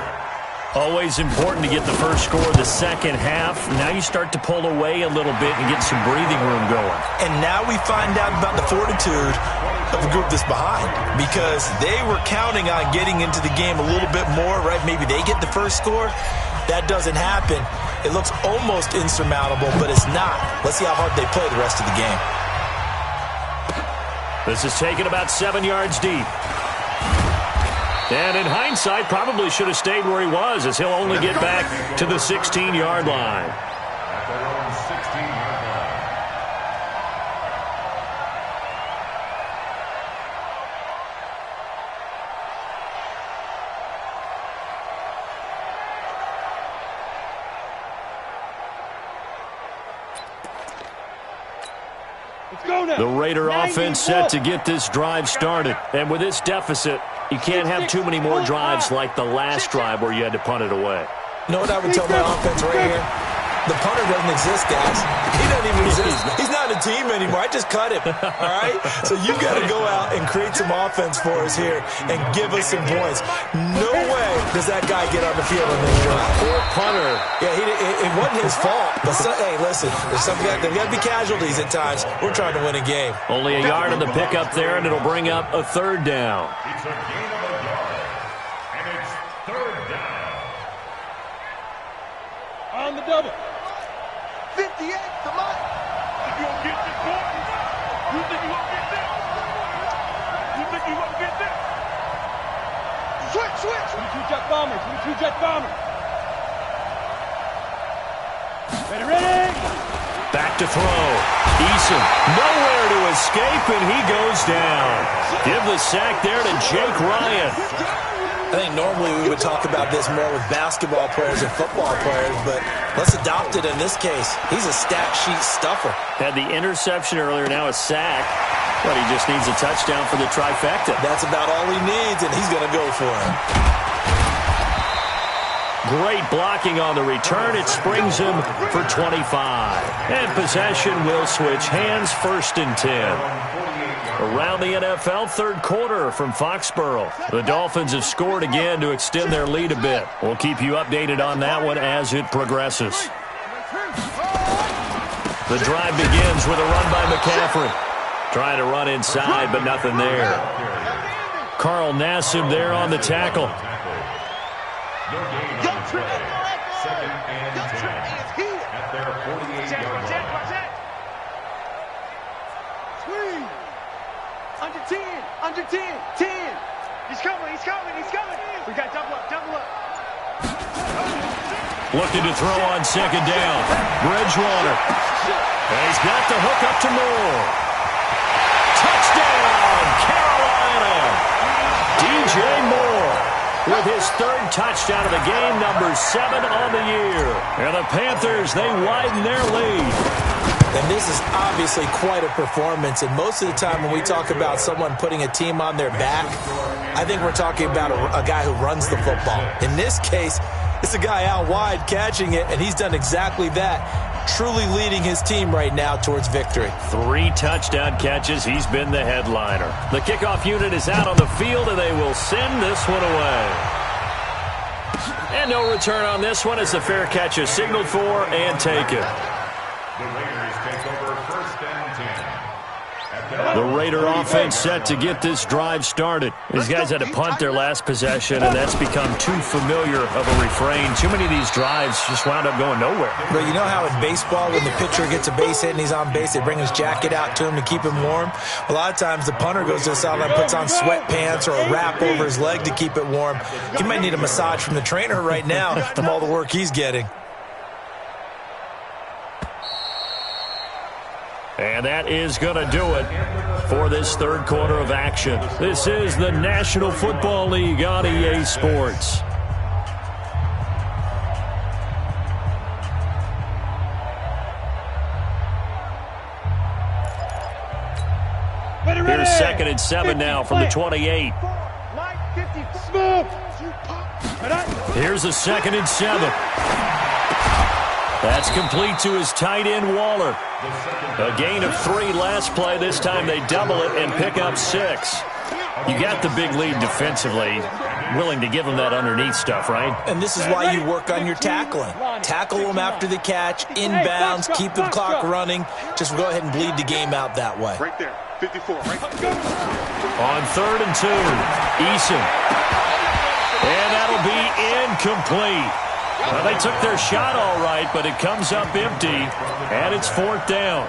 [SPEAKER 2] Always important to get the first score of the second half. Now you start to pull away a little bit and get some breathing room going.
[SPEAKER 5] And now we find out about the fortitude of the group that's behind because they were counting on getting into the game a little bit more, right? Maybe they get the first score. That doesn't happen. It looks almost insurmountable, but it's not. Let's see how hard they play the rest of the game.
[SPEAKER 2] This is taken about 7 yards deep. And in hindsight, probably should have stayed where he was as he'll only get back to the 16-yard line.
[SPEAKER 3] At their own 16-yard line.
[SPEAKER 2] The Raider offense set to get this drive started. And with this deficit, you can't have too many more drives like the last drive where you had to punt it away.
[SPEAKER 5] You know what I would tell my offense right here? The punter doesn't exist, guys. He doesn't even exist. He's not a team anymore. I just cut him, all right? So you've got to go out and create some offense for us here and give us some points. No way does that guy get on the field on this drive.
[SPEAKER 2] Poor punter.
[SPEAKER 5] Yeah, it wasn't his fault. But, hey, listen, there's got to be casualties at times. We're trying to win a game.
[SPEAKER 2] Only a yard on the pickup there, and it'll bring up a 3rd down.
[SPEAKER 3] It's a gain of a yard. And it's 3rd down.
[SPEAKER 4] On the double. 58 to Mike. You gonna get this, boy? You think you gonna get this? You think you gonna get this? Switch. 22 jet bombers. 22 jet bombers. Ready.
[SPEAKER 2] Back to throw. Eason, nowhere to escape, and he goes down. Give the sack there to Jake Ryan.
[SPEAKER 5] I think normally we would talk about this more with basketball players and football players, but let's adopt it in this case. He's a stat sheet stuffer.
[SPEAKER 2] Had the interception earlier, now a sack. But he just needs a touchdown for the trifecta.
[SPEAKER 5] That's about all he needs, and he's going to go for it.
[SPEAKER 2] Great blocking on the return. It springs him for 25. And possession will switch hands, 1st and 10. Around the NFL, 3rd quarter from Foxborough. The Dolphins have scored again to extend their lead a bit. We'll keep you updated on that one as it progresses. The drive begins with a run by McCaffrey. Trying to run inside, but nothing there. Carl Nassib there on the tackle.
[SPEAKER 3] No gain on the play. 2nd and 10. At their 48-yard line.
[SPEAKER 4] Under 10. He's coming. We got double up.
[SPEAKER 2] Looking to throw on second down. Bridgewater. And he's got the hook up to Moore. Touchdown, Carolina. DJ Moore with his 3rd touchdown of the game, number 7 on the year. And the Panthers, they widen their lead.
[SPEAKER 5] And this is obviously quite a performance. And most of the time when we talk about someone putting a team on their back, I think we're talking about a guy who runs the football. In this case, it's a guy out wide catching it, and he's done exactly that, truly leading his team right now towards victory. 3 touchdown catches. He's been the headliner. The kickoff unit is out on the field, and they will send this one away. And no return on this one as the fair catch is signaled for and taken.
[SPEAKER 3] The Raiders take over 1st and 10.
[SPEAKER 2] The Raider offense set to get this drive started. These guys had to punt their last possession, and that's become too familiar of a refrain. Too many of these drives just wound up going nowhere.
[SPEAKER 5] But you know how in baseball, when the pitcher gets a base hit and he's on base, they bring his jacket out to him to keep him warm? A lot of times the punter goes to the sideline, puts on sweatpants or a wrap over his leg to keep it warm. He might need a massage from the trainer right now from all the work he's getting.
[SPEAKER 2] And that is going to do it for this third quarter of action. This is the National Football League on EA Sports. Here's 2nd and 7 now from the 28. Here's a 2nd and 7. That's complete to his tight end, Waller. A gain of 3 last play. This time they double it and pick up 6. You got the big lead defensively. Willing to give them that underneath stuff, right?
[SPEAKER 5] And this is why you work on your tackling. Tackle them after the catch, inbounds, keep the clock running. Just go ahead and bleed the game out that way.
[SPEAKER 4] Right there, 54, right?
[SPEAKER 2] On 3rd and 2, Eason. And that'll be incomplete. Well, they took their shot all right, but it comes up empty, and it's 4th down.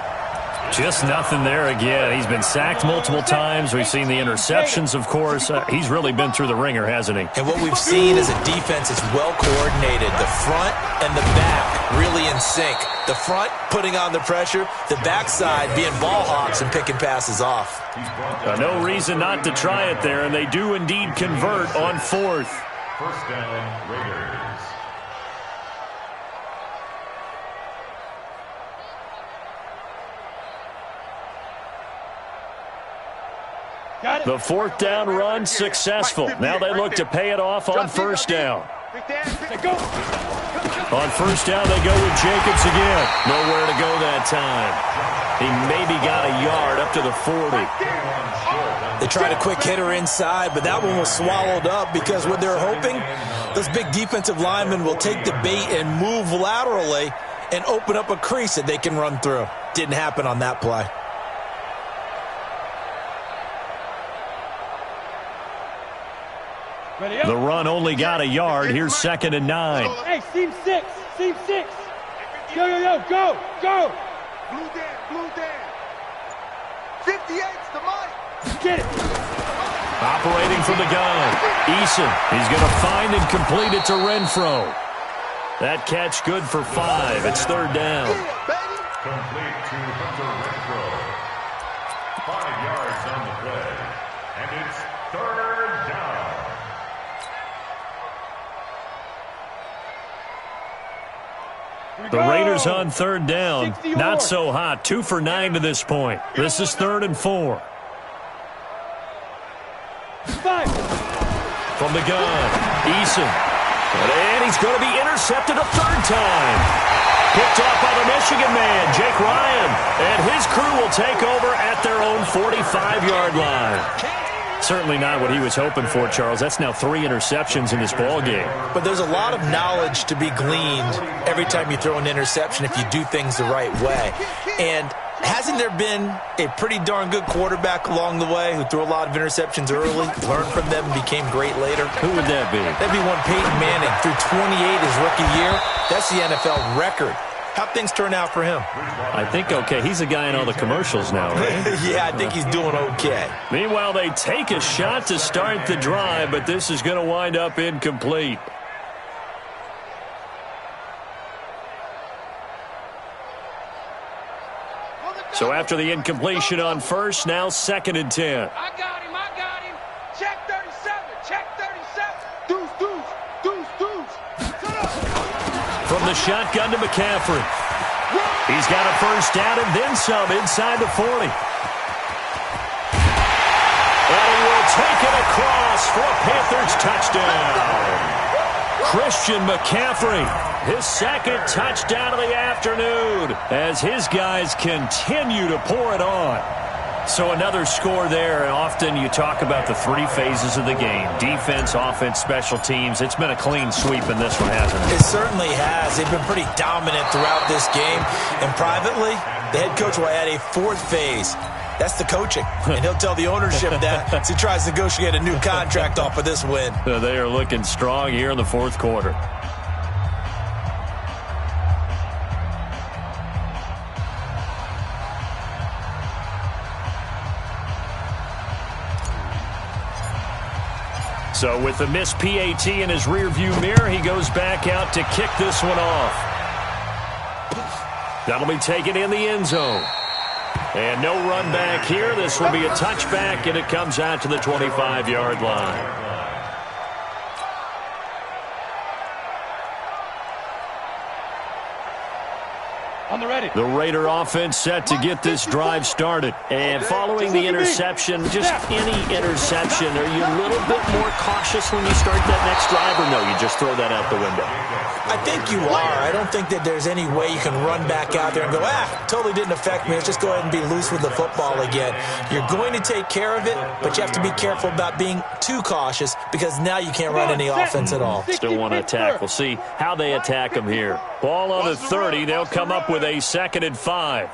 [SPEAKER 2] Just nothing there again. He's been sacked multiple times. We've seen the interceptions, of course. He's really been through the ringer, hasn't he?
[SPEAKER 5] And what we've seen is a defense that's well coordinated. The front and the back really in sync. The front putting on the pressure, the backside being ball hawks and picking passes off.
[SPEAKER 2] No reason not to try it there, and they do indeed convert on 4th.
[SPEAKER 3] 1st down, Raiders.
[SPEAKER 2] The 4th down run successful. Now they look to pay it off on 1st down. On 1st down, they go with Jacobs again. Nowhere to go that time. He maybe got a yard up to the 40.
[SPEAKER 5] They tried a quick hitter inside, but that one was swallowed up because what they're hoping, those big defensive linemen will take the bait and move laterally and open up a crease that they can run through. Didn't happen on that play.
[SPEAKER 2] The run only got a yard. Here's 2nd and 9.
[SPEAKER 6] Hey, seam 6. Seam 6. Go, go, go.
[SPEAKER 4] Blue down. 58's the mic.
[SPEAKER 6] Get it.
[SPEAKER 2] Operating from the gun. Eason. He's going to find and complete it to Renfro. That catch good for 5. It's 3rd down.
[SPEAKER 3] Complete to Hunter Renfro. 5 yards on the play. And it's 3rd down.
[SPEAKER 2] The Raiders on 3rd down. Not so hot. 2 for 9 to this point. This is 3rd and 4.
[SPEAKER 6] 5.
[SPEAKER 2] From the gun, Eason. And he's going to be intercepted a 3rd time. Picked off by the Michigan man, Jake Ryan. And his crew will take over at their own 45-yard line. Certainly not what he was hoping for, Charles. That's now 3 interceptions in this ball game.
[SPEAKER 5] But there's a lot of knowledge to be gleaned every time you throw an interception if you do things the right way. And hasn't there been a pretty darn good quarterback along the way who threw a lot of interceptions early, learned from them, and became great later?
[SPEAKER 2] Who would that be?
[SPEAKER 5] That'd be one Peyton Manning. Threw 28 his rookie year. That's the NFL record. How'd things turn out for him?
[SPEAKER 2] I think okay. He's a guy in all the commercials now, right?
[SPEAKER 5] Yeah, I think he's doing okay.
[SPEAKER 2] Meanwhile, they take a shot to start the drive, but this is going to wind up incomplete. So after the incompletion on 1st, now 2nd and 10.
[SPEAKER 6] I got him. Check 37.
[SPEAKER 4] Deuce.
[SPEAKER 2] From the shotgun to McCaffrey. He's got a first down and then some inside the 40. And he will take it across for a Panthers touchdown. Christian McCaffrey, his second touchdown of the afternoon as his guys continue to pour it on. So another score there, and often you talk about the three phases of the game. Defense, offense, special teams. It's been a clean sweep in this one, hasn't it?
[SPEAKER 5] It certainly has. They've been pretty dominant throughout this game. And privately, the head coach will add a fourth phase. That's the coaching. And he'll tell the ownership that as he tries to negotiate a new contract off of this win.
[SPEAKER 2] They are looking strong here in the fourth quarter. So with the missed PAT in his rearview mirror, he goes back out to kick this one off. That'll be taken in the end zone. And no run back here. This will be a touchback, and it comes out to the 25-yard line.
[SPEAKER 6] On the ready.
[SPEAKER 2] The Raider offense set to get this drive started. And following the interception, just any interception, are you a little bit more cautious when you start that next drive, or no, you just throw that out the window?
[SPEAKER 5] I think you are. I don't think that there's any way you can run back out there and go, totally didn't affect me. Let's just go ahead and be loose with the football again. You're going to take care of it, but you have to be careful about being too cautious because now you can't run any offense at all.
[SPEAKER 2] Still want to attack. We'll see how they attack them here. Ball on the 30. They'll come up with a 2nd and 5.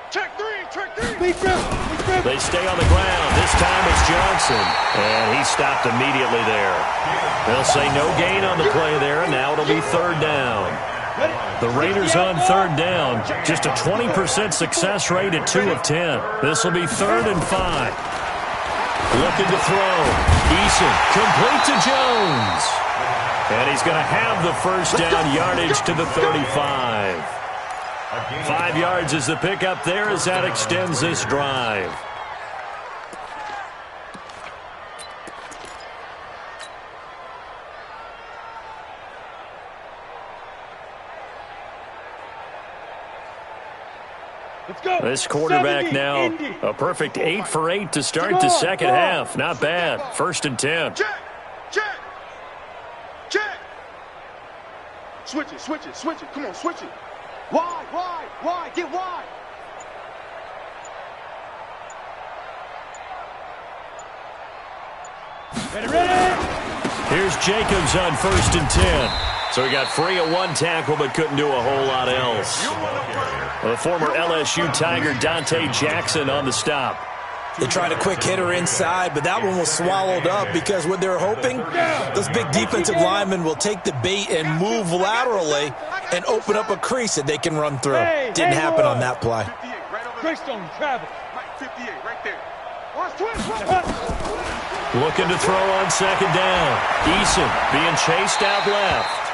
[SPEAKER 4] Check three.
[SPEAKER 2] They stay on the ground. This time it's Johnson. And he stopped immediately there. They'll say no gain on the play there, and now it'll be 3rd down. The Raiders on 3rd down. Just a 20% success rate at 2 of 10. This will be 3rd and 5. Looking to throw. Eason complete to Jones. And he's going to have the first down yardage to the 35. 5 yards is the pickup there as that extends this drive. This quarterback now a perfect 8 for 8 to start the second half. Not bad. 1st and 10.
[SPEAKER 4] Check. Switch it. Come on, switch it. Wide. Get wide.
[SPEAKER 6] Ready.
[SPEAKER 2] Here's Jacobs on 1st and 10. So he got free of one tackle but couldn't do a whole lot else. The former LSU Tiger Dante Jackson on the stop.
[SPEAKER 5] They tried a quick hitter inside, but that one was swallowed up because what they're hoping, those big defensive linemen will take the bait and move laterally and open up a crease that they can run through. Didn't happen on that play.
[SPEAKER 6] Greystone, travel.
[SPEAKER 4] 58, right there.
[SPEAKER 2] Looking to throw on 2nd down. Eason being chased out left.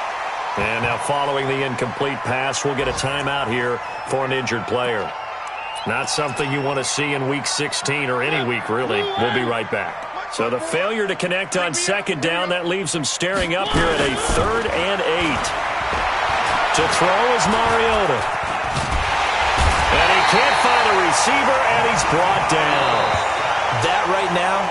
[SPEAKER 2] And now following the incomplete pass, we'll get a timeout here for an injured player. Not something you want to see in Week 16 or any week, really. We'll be right back. So the failure to connect on 2nd down, that leaves them staring up here at a 3rd and 8. To throw is Mariota. And he can't find a receiver, and he's brought down.
[SPEAKER 5] That right now,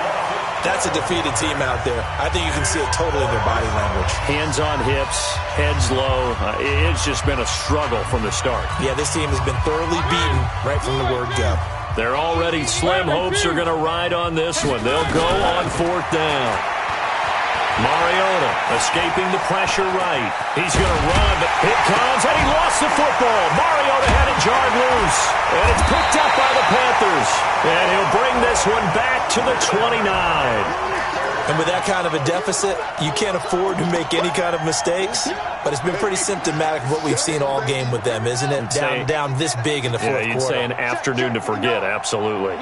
[SPEAKER 5] that's a defeated team out there. I think you can see it totally in their body language.
[SPEAKER 2] Hands on hips, heads low. It's just been a struggle from the start.
[SPEAKER 5] Yeah, this team has been thoroughly beaten right from the word go.
[SPEAKER 2] Their already slim hopes are going to ride on this one. They'll go on 4th down. Mariota escaping the pressure right. He's going to run, but it comes, and he lost the football. Mariota had it jarred loose, and it's picked up by the Panthers. And he'll bring this one back to the 29.
[SPEAKER 5] And with that kind of a deficit, you can't afford to make any kind of mistakes. But it's been pretty symptomatic of what we've seen all game with them, isn't it? Down this big in the fourth quarter.
[SPEAKER 2] You'd say an afternoon to forget, absolutely.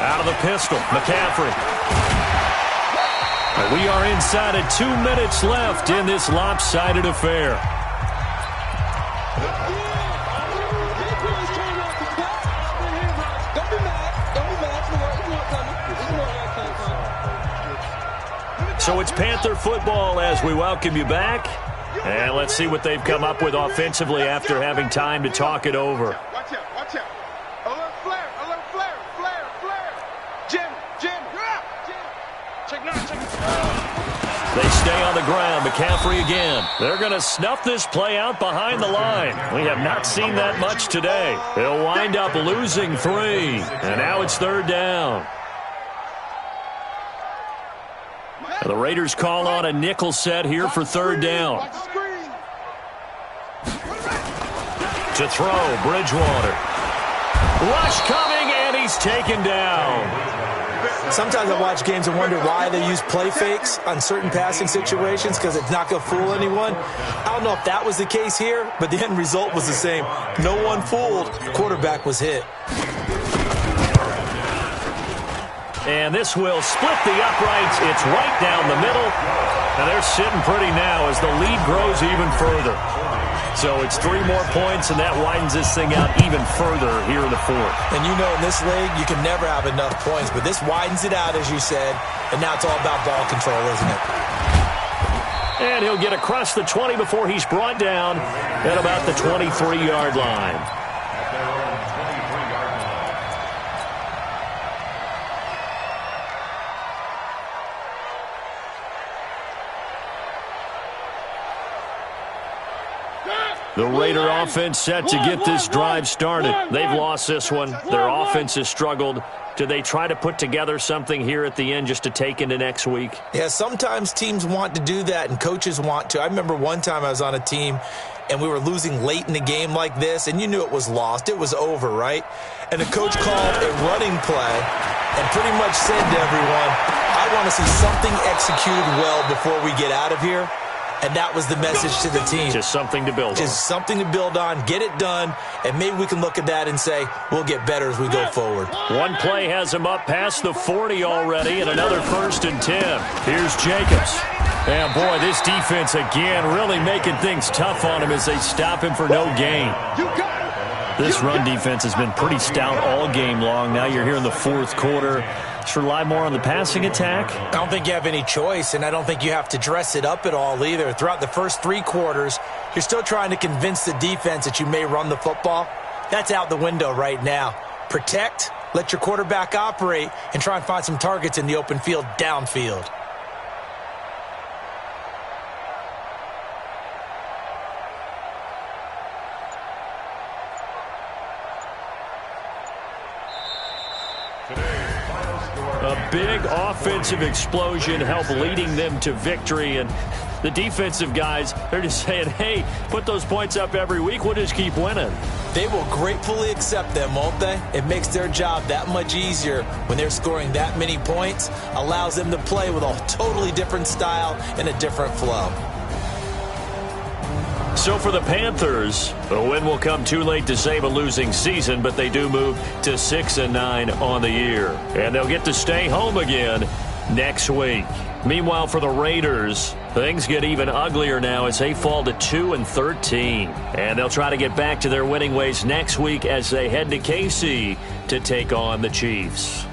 [SPEAKER 2] Out of the pistol, McCaffrey. We are inside of 2 minutes left in this lopsided affair. So it's Panther football as we welcome you back. And let's see what they've come up with offensively after having time to talk it over.
[SPEAKER 4] Watch out, watch out. A little flare, flare. Jim, you're out. Check now, check.
[SPEAKER 2] They stay on the ground. McCaffrey again. They're going to snuff this play out behind the line. We have not seen that much today. He'll wind up losing 3. And now it's 3rd down. The Raiders call on a nickel set here for 3rd down. To throw, Bridgewater. Rush coming, and he's taken down.
[SPEAKER 5] Sometimes I watch games and wonder why they use play fakes on certain passing situations, because it's not going to fool anyone. I don't know if that was the case here, but the end result was the same. No one fooled. The quarterback was hit.
[SPEAKER 2] And this will split the uprights. It's right down the middle. And they're sitting pretty now as the lead grows even further. So it's 3 more points, and that widens this thing out even further here in the 4th.
[SPEAKER 5] And you know in this league, you can never have enough points. But this widens it out, as you said. And now it's all about ball control, isn't it?
[SPEAKER 2] And he'll get across the 20 before he's brought down at about the 23-yard line. The Raider offense set to get this drive started. They've lost this one. Their offense has struggled. Do they try to put together something here at the end just to take into next week?
[SPEAKER 5] Yeah, sometimes teams want to do that, and coaches want to. I remember one time I was on a team, and we were losing late in the game like this, and you knew it was lost. It was over, right? And the coach called a running play and pretty much said to everyone, I want to see something executed well before we get out of here. And that was the message to the team.
[SPEAKER 2] Just something to build on.
[SPEAKER 5] Just something to build on, get it done, and maybe we can look at that and say, we'll get better as we go forward.
[SPEAKER 2] One play has him up past the 40 already, and another 1st and 10. Here's Jacobs. And boy, this defense again really making things tough on him as they stop him for no gain. This run defense has been pretty stout all game long. Now you're here in the 4th quarter. Just rely more on the passing attack?
[SPEAKER 5] I don't think you have any choice, and I don't think you have to dress it up at all either. Throughout the first 3 quarters, you're still trying to convince the defense that you may run the football. That's out the window right now. Protect, let your quarterback operate, and try and find some targets in the open field downfield.
[SPEAKER 2] A big offensive explosion helped leading them to victory, and the defensive guys, they're just saying, hey, put those points up every week, we'll just keep winning.
[SPEAKER 5] They will gratefully accept them, won't they? It makes their job that much easier when they're scoring that many points, allows them to play with a totally different style and a different flow.
[SPEAKER 2] So for the Panthers, the win will come too late to save a losing season, but they do move to 6-9 on the year. And they'll get to stay home again next week. Meanwhile, for the Raiders, things get even uglier now as they fall to 2-13. And they'll try to get back to their winning ways next week as they head to KC to take on the Chiefs.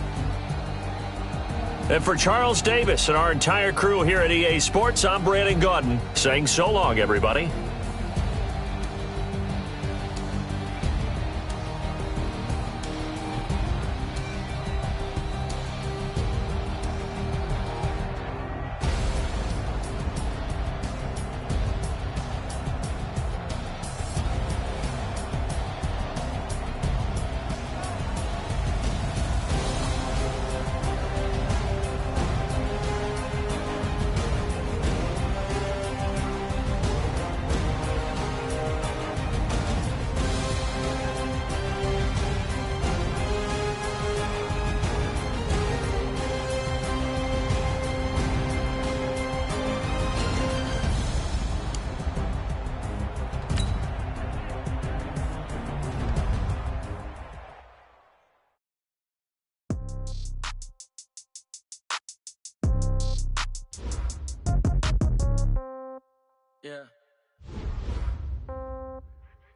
[SPEAKER 2] And for Charles Davis and our entire crew here at EA Sports, I'm Brandon Gaudin saying so long, everybody.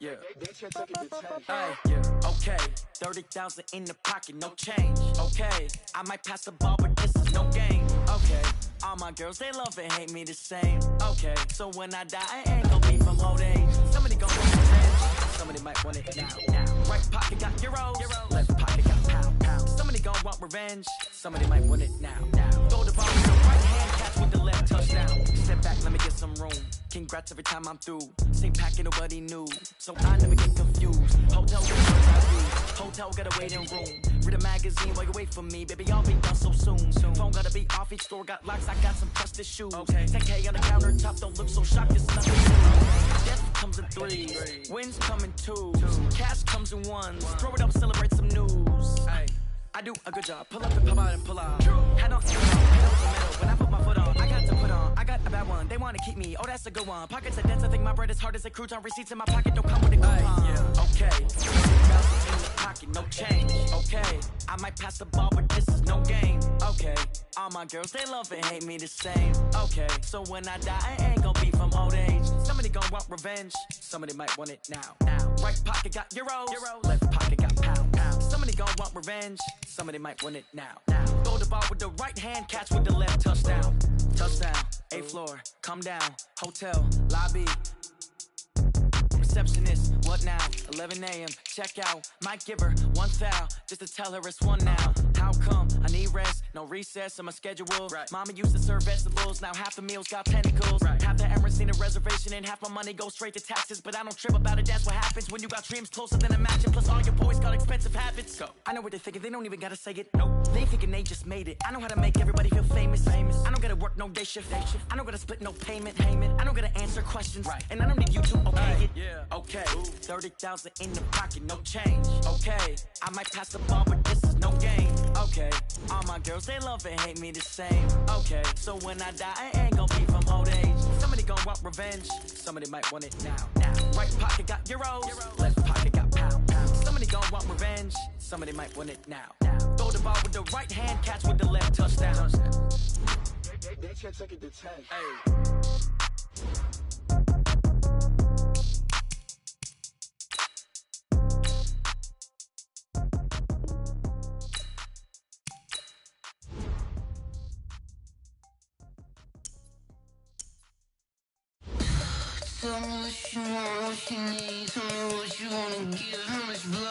[SPEAKER 7] Yeah. Hey, yeah. Okay. 30,000 in the pocket, no change. Okay. I might pass the ball, but this is
[SPEAKER 8] no game. Okay, all my girls, they love and hate me the same. Okay, so when I die, I ain't gon' be from old age. Somebody gon' want revenge, somebody might want it now. Right pocket got euros, left pocket got pound. Somebody gon' want revenge, somebody might want it now. Throw the ball with the right hand, catch with the left touchdown. Step back, let me get some room. Congrats every time I'm through. Same packet, nobody knew, so I never get confused. Hotel with the words I use. Hotel got a waiting room. Read a magazine while you wait for me, baby. I'll be done so soon. Phone gotta be off, each store got locks. I got some trusted shoes. 10K on the countertop, don't look so shocked. It's nothing new. Death comes in threes, wins come in twos, cash comes in ones. Throw it up, celebrate some news. I do a good job. Pull up and pop out and pull out. Head on, head over the middle. When I put my foot on, I got to put on. I got a bad one. They want to keep me. Oh, that's a good one. Pockets are dense. I think my bread is hard as a crouton. Receipts in my pocket don't come with a coupon. Okay. $1,000 in the pocket, no change. Okay. I might pass the ball, but this is no game. Okay. All my girls, they love and hate me the same. Okay. So when I die, I ain't gonna be from old age. Somebody gon' want revenge. Somebody might want it now. Right pocket got euros. Left pocket got pound. Somebody gon' want revenge. Somebody might want it now. Throw the ball with the right hand, catch with the left touchdown. Touchdown, 8th floor, come down, hotel, lobby. Receptionist, what now? 11 a.m., check out. Might give her one foul, just to tell her it's one now. How come? I need rest, no recess on my schedule. Mama used to serve vegetables, now half the meals got tentacles. Half the Emirates need a reservation and half my money goes straight to taxes. But I don't trip about it, that's what happens when you got dreams closer than imagine. Plus all your boys got expensive habits. I know what they're thinking, they don't even gotta say it. They thinking they just made it. I know how to make everybody feel famous. I don't gotta work no day shift. I don't gotta split no payment. I don't gotta answer questions. And I don't need you to okay it. Okay, 30,000 in the pocket, no change. Okay, I might pass the ball, but this is no game. Okay, all my girls, they love and hate me the same. Okay, so when I die, I ain't gonna be from old age. Somebody gon' want revenge, somebody might want it now. Right pocket got euros, left pocket got pound. Somebody gon' want revenge, somebody might want it now. Throw the ball with the right hand, catch with the left touchdown.
[SPEAKER 7] They can't take it to 10.
[SPEAKER 9] Tell me what you want, what you need. Tell me what you wanna give. How much blood